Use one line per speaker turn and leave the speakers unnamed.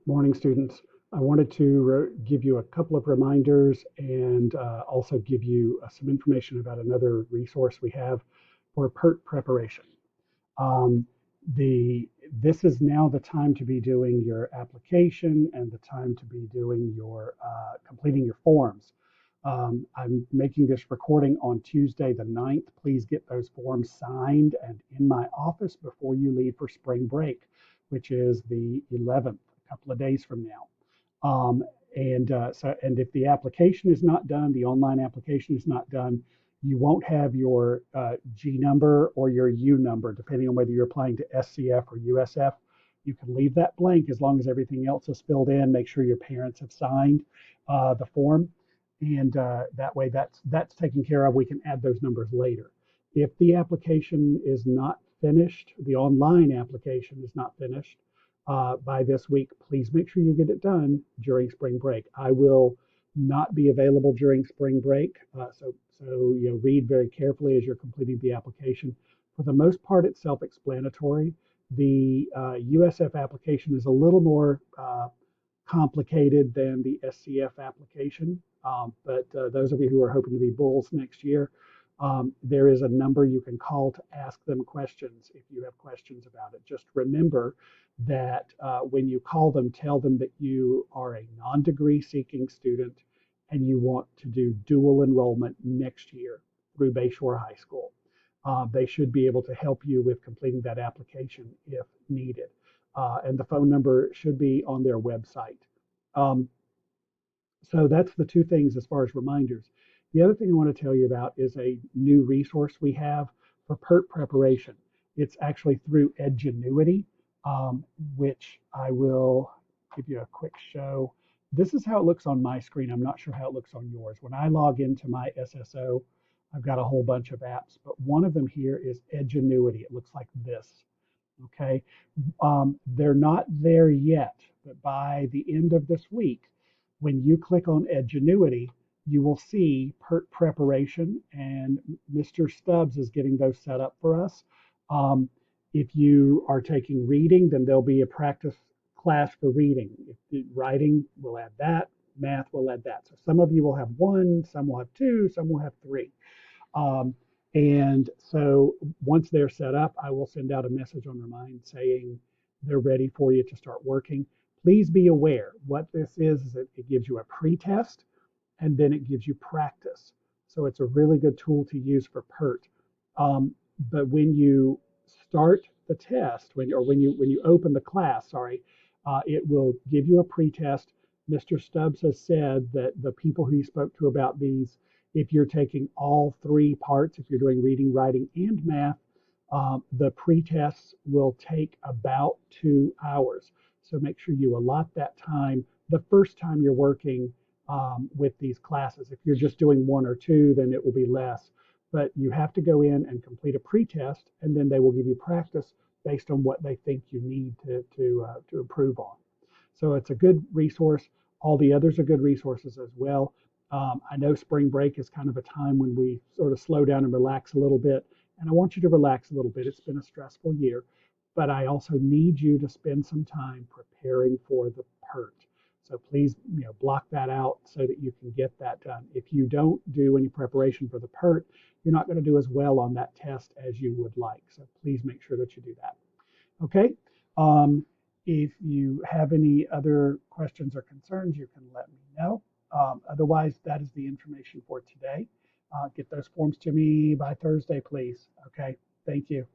Morning, students. I wanted to give you a couple of reminders and also give you some information about another resource we have for PERT preparation. Um, the This is now the time to be doing your application and the time to be doing your completing your forms. I'm making this recording on Tuesday the 9th. Please get those forms signed and in my office before you leave for spring break, which is the 11th, a couple of days from now. And if the application is not done, the online application is not done, you won't have your G number or your U number, depending on whether you're applying to SCF or USF. You can leave that blank as long as everything else is filled in. Make sure your parents have signed the form, and that way that's taken care of. We can add those numbers later. If the application is not finished, the online application is not finished by this week, please make sure you get it done during spring break. I will not be available during spring break, so read very carefully as you're completing the application. For the most part, it's self-explanatory. The USF application is a little more complicated than the SCF application. But those of you who are hoping to be bulls next year, there is a number you can call to ask them questions if you have questions about it. Just remember that when you call them, tell them that you are a non-degree seeking student and you want to do dual enrollment next year through Bayshore High School. They should be able to help you with completing that application if needed. And the phone number should be on their website. Um, so that's the two things as far as reminders. The other thing I want to tell you about is a new resource we have for PERT preparation. It's actually through Edgenuity, which I will give you a quick show. This is how it looks on my screen. I'm not sure how it looks on yours. When I log into my SSO, I've got a whole bunch of apps, but one of them here is Edgenuity. It looks like this. Okay. They're not there yet, but by the end of this week, when you click on Edgenuity, you will see PERT preparation, and Mr. Stubbs is getting those set up for us. Um, if you are taking reading, then there'll be a practice class for reading. If writing, we'll add that. Math, we'll add that. So some of you will have one, some will have two, some will have three. Um, and so once they're set up, I will send out a message on Remind saying they're ready for you to start working. Please be aware what this is that it gives you a pre-test and then it gives you practice. So it's a really good tool to use for PERT. But when you start the test, when you open the class, sorry, it will give you a pre-test. Mr. Stubbs has said that the people who he spoke to about these, if you're taking all three parts, if you're doing reading, writing, and math, the pre-tests will take about 2 hours. So make sure you allot that time the first time you're working with these classes. If you're just doing one or two, then it will be less. But you have to go in and complete a pre-test, and then they will give you practice based on what they think you need to improve on. So it's a good resource. All the others are good resources as well. I know spring break is kind of a time when we sort of slow down and relax a little bit, and I want you to relax a little bit. It's been a stressful year, but I also need you to spend some time preparing for the PERT. So please, block that out so that you can get that done. If you don't do any preparation for the PERT, you're not going to do as well on that test as you would like. So please make sure that you do that. Okay. Um, if you have any other questions or concerns, you can let me know. Otherwise, that is the information for today. Get those forms to me by Thursday, please. Okay. Thank you.